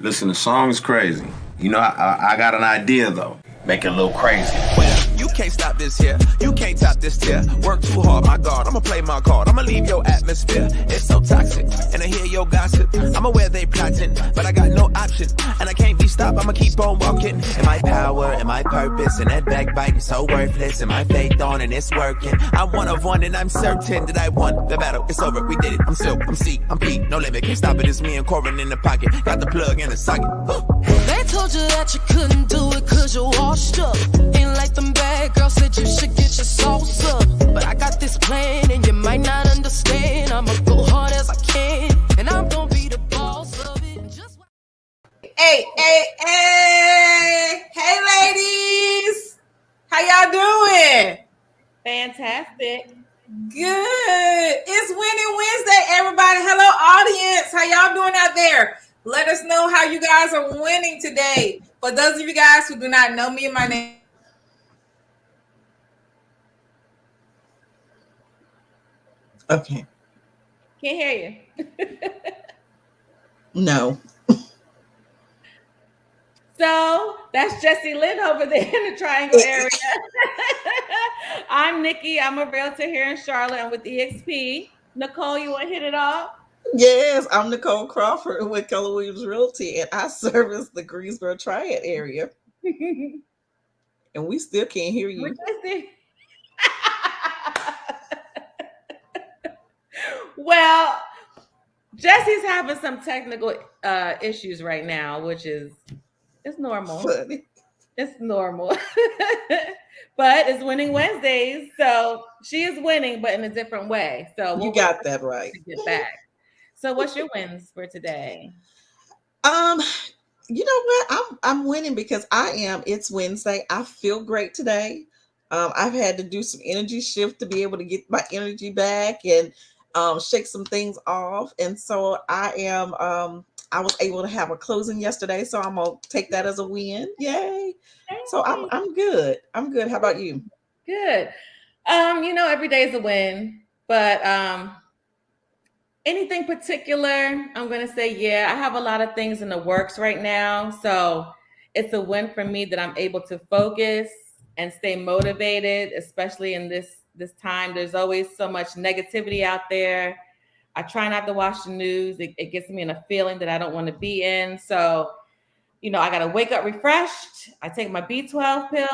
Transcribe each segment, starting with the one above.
Listen, the song is crazy. You know, I got an idea though. Make it a little crazy. Well, you can't stop this here. You can't top this tier. Work too hard, my God. I'ma play my card. I'ma leave your atmosphere. It's so toxic. And I hear your gossip. I'm aware they plotting, but I got no option. And I can't be stopped. I'ma keep on walking. And my power and my purpose and that backbite is so worthless. And my faith on and it's working. I'm one of one and I'm certain that I won the battle. It's over. We did it. I'm Silk. I'm C. I'm P. No limit. Can't stop it. It's me and Corbin in the pocket. Got the plug in the socket. They told you that you couldn't do it cause you're washed up. Ain't like them bad girls said you should get your sauce up. But I got this plan and you might not understand. I'ma go hard as I can and I'm gonna be the boss of it. Just Hey, ladies. How y'all doing? Fantastic. Good. It's Winning Wednesday, everybody. Hello, audience. How y'all doing out there? Let us know how you guys are winning today. For those of you guys who do not know me and my name. Okay. Can't hear you. No. So that's Jessie Lynn over there in the Triangle area. I'm Nikki. I'm a realtor here in Charlotte. I'm with EXP. Nicole, you want to hit it off? Yes, I'm Nicole Crawford with Keller Williams Realty, and I service the Greensboro Triad area. And we still can't hear you. Well, Jesse's having some technical issues right now, which is it's normal. Funny. It's normal. But it's Winning Wednesdays, so she is winning, but in a different way. So you got that right. To get back. So what's your wins for today? You know what? I'm winning because it's Wednesday. I feel great today. I've had to do some energy shift to be able to get my energy back and shake some things off. And so I was able to have a closing yesterday, so I'm gonna take that as a win. Yay! So I'm good. I'm good. How about you? Good. Every day is a win, but anything particular, I'm going to say, yeah, I have a lot of things in the works right now. So it's a win for me that I'm able to focus and stay motivated, especially in this time. There's always so much negativity out there. I try not to watch the news. It gets me in a feeling that I don't want to be in. So, I got to wake up refreshed. I take my B12 pills,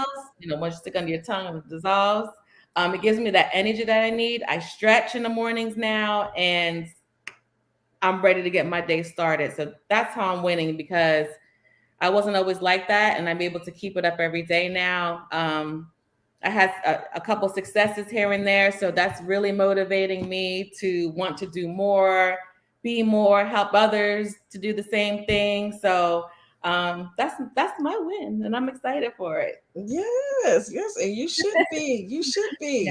once you stick under your tongue, it dissolves. It gives me that energy that I need. I stretch in the mornings now, and I'm ready to get my day started. So that's how I'm winning, because I wasn't always like that, and I'm able to keep it up every day now. I had a couple successes here and there, so that's really motivating me to want to do more, be more, help others to do the same thing. So that's my win, and I'm excited for it. Yes, and you should be. You should be.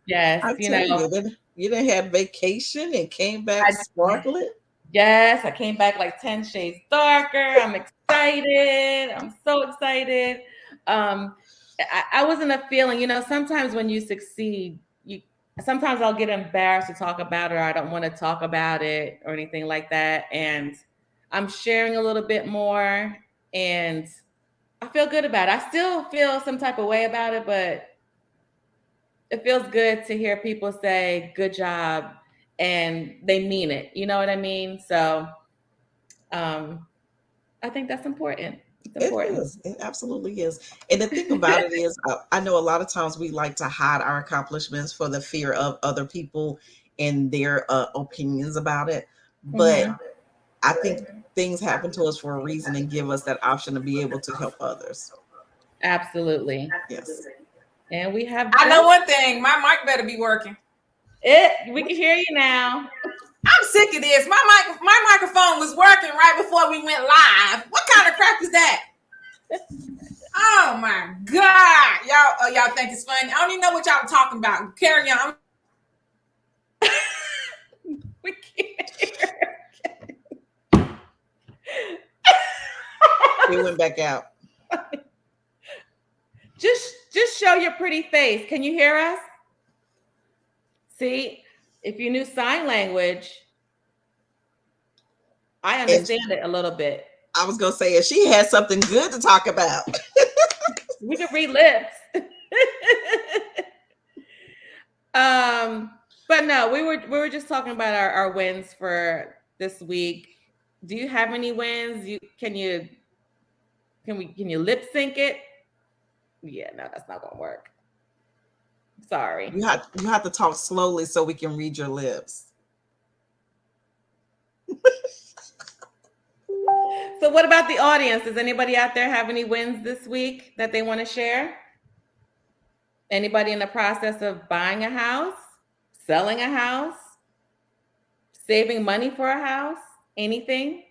Yes. I tell you didn't have vacation and came back sparkling. Yes, I came back like 10 shades darker. I'm excited. I'm so excited. I was in a feeling, sometimes when you succeed, sometimes I'll get embarrassed to talk about it, or I don't want to talk about it or anything like that. And I'm sharing a little bit more, and I feel good about it. I still feel some type of way about it, but it feels good to hear people say, good job, and they mean it. You know what I mean? So I think that's important. It is. It absolutely is. And the thing about it is, I know a lot of times we like to hide our accomplishments for the fear of other people and their opinions about it. But I think things happen to us for a reason and give us that option to be able to help others. Absolutely. Yes. And we have. I know one thing. My mic better be working. We can hear you now. I'm sick of this. My microphone was working right before we went live. What kind of crap is that? Oh my God. Y'all think it's funny? I don't even know what y'all are talking about. Carry on. We can't hear. It went back out. Just show your pretty face. Can you hear us? See, if you knew sign language, I understand it a little bit. I was gonna say, if she had something good to talk about, we could read lips. But no, we were just talking about our wins for this week. Do you have any wins? Can you lip sync it? Yeah, no, that's not gonna work. Sorry. you have to talk slowly so we can read your lips. So what about the audience? Does anybody out there have any wins this week that they want to share? Anybody in the process of buying a house, selling a house, saving money for a house, anything?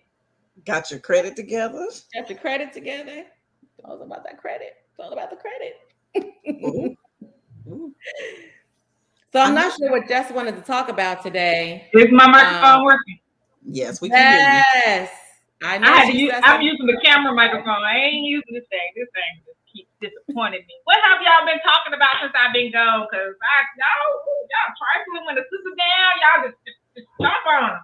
Got your credit together? Got your credit together? It's all about that credit. It's all about the credit. Ooh. Ooh. So I'm not sure what Jess wanted to talk about today. Is my microphone working? Yes, we can hear you. Yes. I know. I'm using the camera microphone. I ain't using this thing. This thing just keeps disappointing me. What have y'all been talking about since I've been gone? Because y'all trifling when the sister down. Y'all just jump on them.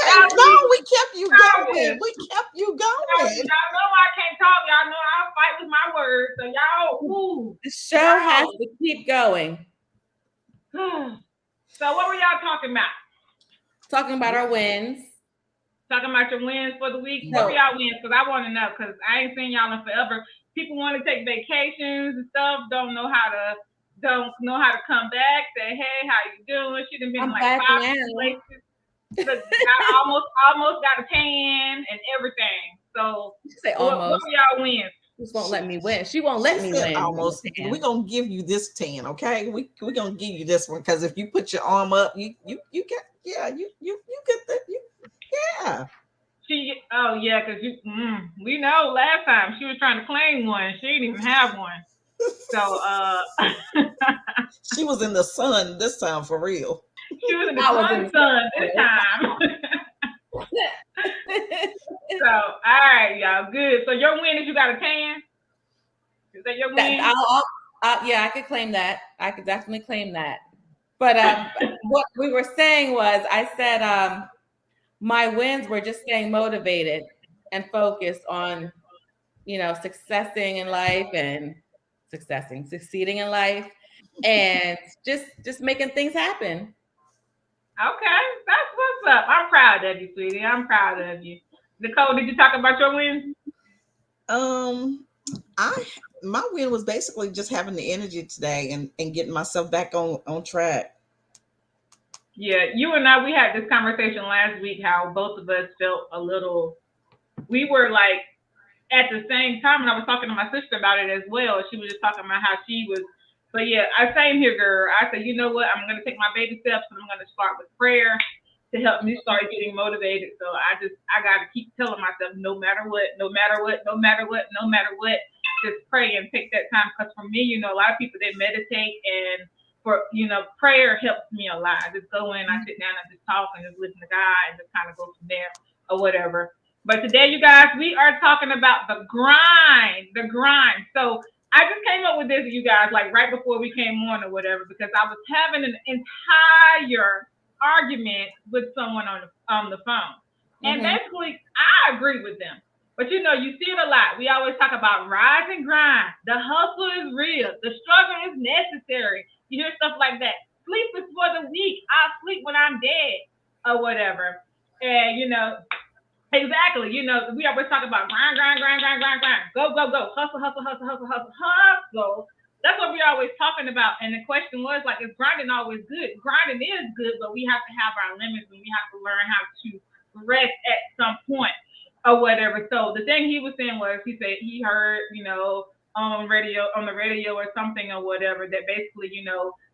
No, we kept you going. We kept you going. Y'all know I can't talk. Y'all know I'll fight with my words. So y'all, The show has to keep going. So what were y'all talking about? Talking about our wins. Talking about your wins for the week. No. What were y'all wins? Because I want to know. Because I ain't seen y'all in forever. People want to take vacations and stuff. Don't know how to come back. Say, hey, how you doing? She done been I'm like back 5 now. places. I almost got a tan and everything. So Say what almost. were y'all wins? She just won't let me win. She won't let me win. Almost. We're gonna give you this tan, okay? We're gonna give you this one because if you put your arm up, you get you get that yeah. Because we know last time she was trying to claim one, she didn't even have one. So she was in the sun this time for real. She was in the sun this time. So, all right, y'all, good. So your win is you got a tan? Is that your win? Yeah, I could claim that. I could definitely claim that. But what we were saying was, I said my wins were just staying motivated and focused on, succeeding in life and just making things happen. Okay, that's what's up. I'm proud of you, sweetie. I'm proud of you. Nicole, did you talk about your wins? My win was basically just having the energy today and getting myself back on track. Yeah, you and I, we had this conversation last week how both of us felt a little, we were like at the same time, and I was talking to my sister about it as well. She was just talking about how she was. But yeah, I same here, girl. I said, you know what? I'm gonna take my baby steps, and I'm gonna start with prayer to help me start getting motivated. So I gotta keep telling myself, no matter what, just pray and take that time. Because for me, a lot of people, they meditate, and for prayer helps me a lot. I just go in, I sit down, I just talk and just listen to God, and just kind of go from there or whatever. But today, you guys, we are talking about the grind. So I just came up with this, you guys, like right before we came on or whatever, because I was having an entire argument with someone on the phone. And basically, I agree with them. But you see it a lot. We always talk about rise and grind. The hustle is real. The struggle is necessary. You hear stuff like that. Sleep is for the weak. I'll sleep when I'm dead or whatever. And, exactly. We always talk about grind. Go. Hustle. That's what we're always talking about. And the question was, like, is grinding always good? Grinding is good, but we have to have our limits, and we have to learn how to rest at some point or whatever. So the thing he was saying was, he said he heard, on the radio or something or whatever, that basically,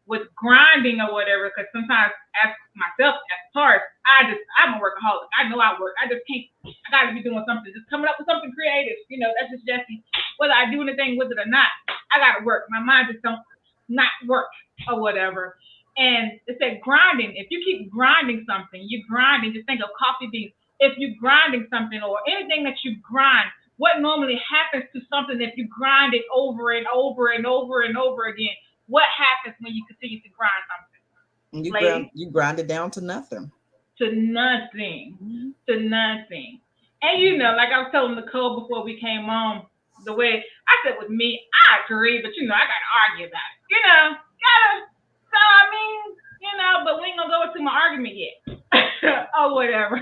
with grinding or whatever, because sometimes as myself, as a artist, I'm a workaholic. I know I work. I just can't, I got to be doing something, just coming up with something creative. That's just Jessie. Whether I do anything with it or not, I got to work. My mind just don't not work or whatever. And it said grinding. If you keep grinding something, you're grinding. Just think of coffee beans. If you're grinding something or anything that you grind, what normally happens to something if you grind it over and over and over and over again? What happens when you continue to grind something? You grind it down to nothing. To nothing. And you know, like I was telling Nicole before we came on, the way I said with me, I agree, but you know, I gotta argue about it. You know, gotta. So I mean, you know, but we ain't gonna go into my argument yet, or whatever.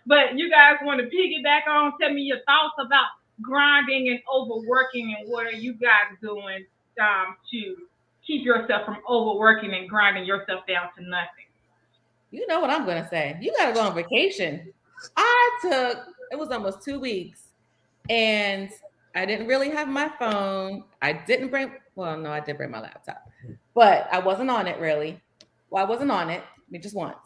But you guys want to piggyback on? Tell me your thoughts about grinding and overworking, and what are you guys doing to keep yourself from overworking and grinding yourself down to nothing? You know what I'm gonna say. You gotta go on vacation. It was almost 2 weeks, and I didn't really have my phone. I did bring my laptop, but I wasn't on it really. Well, I wasn't on it. I mean, just once.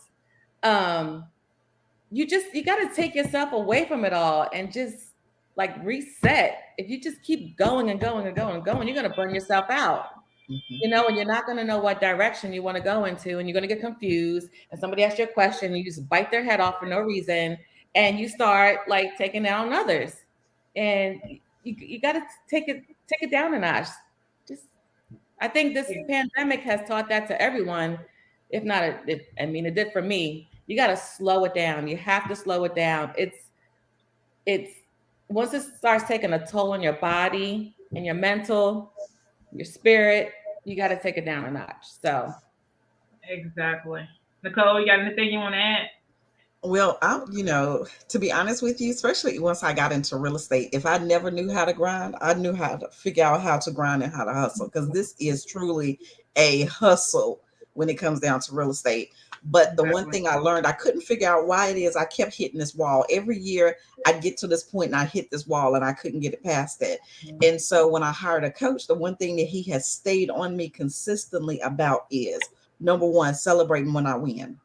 You got to take yourself away from it all and just like reset. If you just keep going and going and going and going, you're going to burn yourself out. You know, and you're not going to know what direction you want to go into, and you're going to get confused. And somebody asks you a question, and you just bite their head off for no reason, and you start like taking down others. And you got to take it down a notch. I think this pandemic has taught that to everyone. If not, it did for me. You got to slow it down. You have to slow it down. It's once it starts taking a toll on your body and your mental, your spirit, you got to take it down a notch. So, exactly. Nicole, you got anything you want to add? Well, to be honest with you, especially once I got into real estate, if I never knew how to grind, I knew how to figure out how to grind and how to hustle, because this is truly a hustle when it comes down to real estate. But the one thing I learned, I couldn't figure out why it is I kept hitting this wall. Every year I'd get to this point and I hit this wall and I couldn't get it past that. And so when I hired a coach, the one thing that he has stayed on me consistently about is, number one, celebrating when I win.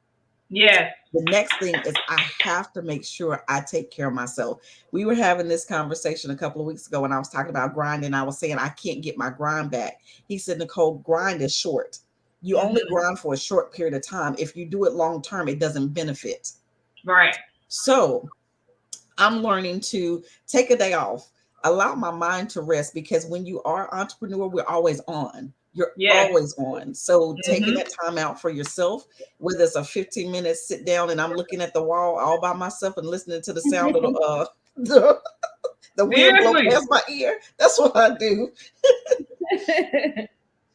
Yes. The next thing is I have to make sure I take care of myself. We were having this conversation a couple of weeks ago when I was talking about grinding. I was saying I can't get my grind back. He said, Nicole, grind is short. You only grind for a short period of time. If you do it long term, it doesn't benefit. Right. So I'm learning to take a day off, allow my mind to rest, because when you are an entrepreneur, we're always on. You're always on. So taking that time out for yourself, whether it's a 15-minute sit down and I'm looking at the wall all by myself and listening to the sound of the wind blowing past my ear, that's what I do.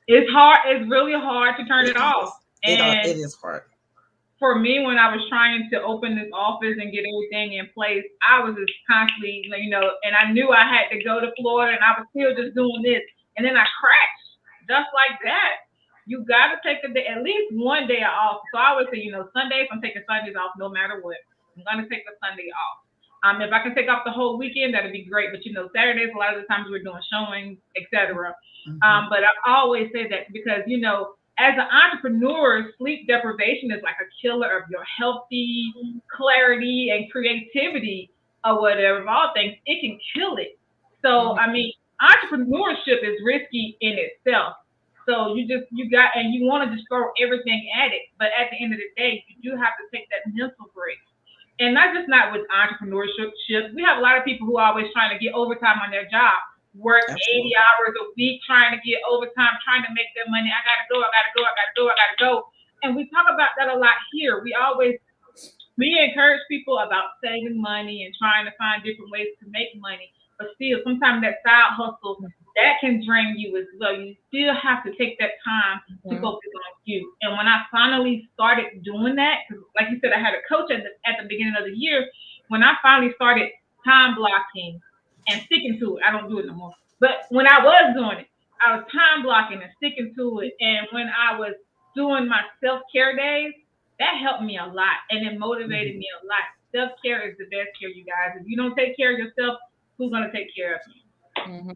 It's hard. It's really hard to turn it off. And it is hard. For me, when I was trying to open this office and get everything in place, I was just constantly, and I knew I had to go to Florida, and I was still just doing this. And then I crashed just like that. You got to take at least one day off. So I would say, Sundays, I'm taking Sundays off no matter what. I'm going to take the Sunday off. If I can take off the whole weekend, that'd be great. But Saturdays, a lot of the times we're doing showings, etc. But I always say that because as an entrepreneur, sleep deprivation is like a killer of your healthy clarity and creativity or whatever. Of all things, it can kill it. So entrepreneurship is risky in itself. So you want to just throw everything at it. But at the end of the day, you do have to take that mental break. And not with entrepreneurship. We have a lot of people who are always trying to get overtime on their job, work 80 hours a week, trying to get overtime, trying to make their money. I got to go. And we talk about that a lot here. We encourage people about saving money and trying to find different ways to make money. But still, sometimes that side hustle, that can drain you as well. You still have to take that time to focus on you. And when I finally started doing that, because like you said, I had a coach at the beginning of the year. When I finally started time blocking and sticking to it, I don't do it no more. But when I was doing it, I was time blocking and sticking to it. And when I was doing my self-care days, that helped me a lot. And it motivated me a lot. Self-care is the best care, you guys. If you don't take care of yourself, who's going to take care of you?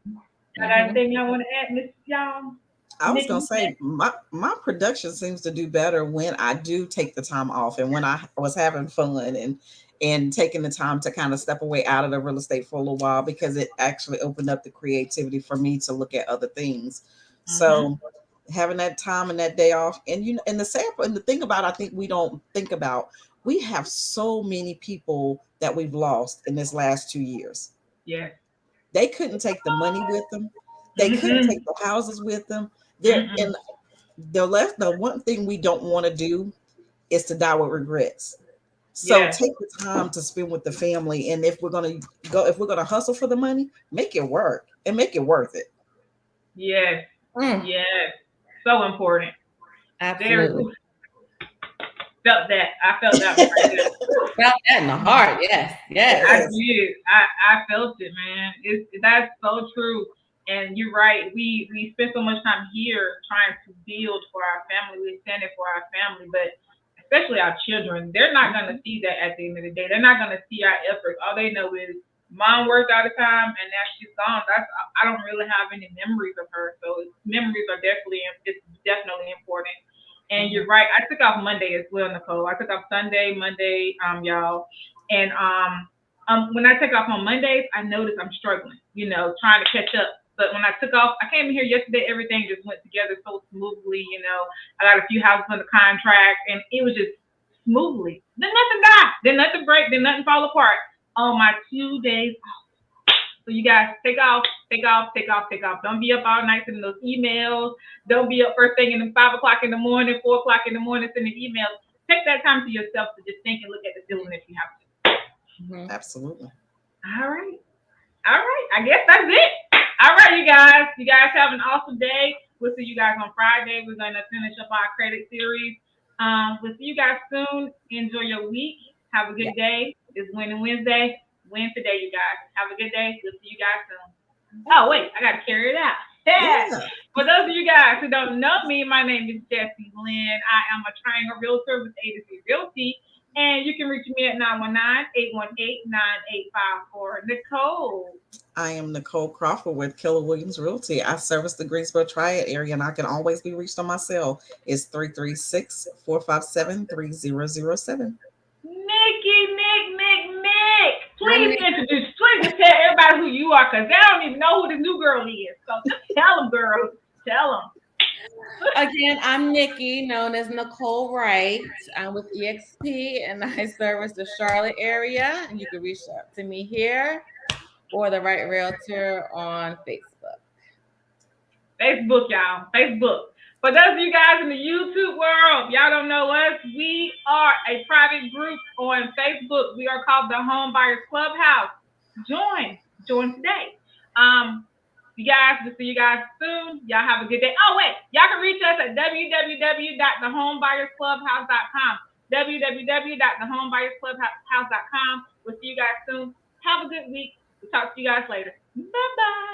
I got anything y'all want to add, Miss Y'all? I was going to say, my production seems to do better when I do take the time off and when I was having fun and taking the time to kind of step away out of the real estate for a little while, because it actually opened up the creativity for me to look at other things. So having that time and that day off, and the thing about, I think we don't think about, we have so many people that we've lost in this last 2 years. Yeah. They couldn't take the money with them. They couldn't take the houses with them. And the one thing we don't want to do is to die with regrets. So Yes. take the time to spend with the family. And if we're gonna hustle for the money, make it work and make it worth it. Yes. Mm, Yes. So important. absolutely. Felt that. I felt that one right there. Felt that in the heart. Yes. Yes. I Yes. did. I felt it, man. That's so true. And you're right. We spend so much time here trying to build for our family. We're standing for our family, but especially our children, they're not gonna see that at the end of the day. They're not gonna see our efforts. All they know is mom worked all the time and now she's gone. I don't really have any memories of her. So memories are definitely important. And you're right. I took off Monday as well, Nicole. I took off Sunday, Monday, y'all. And when I take off on Mondays, I notice I'm struggling, trying to catch up. But when I took off, I came in here yesterday, everything just went together so smoothly, I got a few houses under contract and it was just smoothly. Then nothing die, then nothing break, then nothing fall apart on my 2 days off. So you guys take off. Don't be up all night sending those emails. Don't be up first thing in 5 o'clock in the morning, 4 o'clock in the morning sending emails. Take that time to yourself to just think and look at the ceiling if you have to. Absolutely. All right. I guess that's it. All right, you guys. You guys have an awesome day. We'll see you guys on Friday. We're going to finish up our credit series. We'll see you guys soon. Enjoy your week. Have a good day. It's Winning Wednesday. Win today, you guys. Have a good day. We'll see you guys soon. Oh, wait. I got to carry it out. Yeah. For those of you guys who don't know me, my name is Jessie Lynn. I am a triangle realtor with A to Z Realty. And you can reach me at 919-818-9854. Nicole. I am Nicole Crawford with Keller Williams Realty. I service the Greensboro Triad area, and I can always be reached on my cell. It's 336-457-3007. Nick. Please just tell everybody who you are, because they don't even know who the new girl is. So just tell them, girl. Tell them. Again, I'm Nikki, known as Nicole Wright. I'm with EXP, and I service the Charlotte area. And you can reach out to me here or the Right Realtor on Facebook. Facebook, y'all. Facebook. For those of you guys in the YouTube world, y'all don't know us. We are a private group on Facebook. We are called the Home Buyers Clubhouse. Join today. You guys, we'll see you guys soon. Y'all have a good day. Oh, wait. Y'all can reach us at www.thehomebuyerclubhouse.com. www.thehomebuyerclubhouse.com. We'll see you guys soon. Have a good week. We'll talk to you guys later. Bye-bye.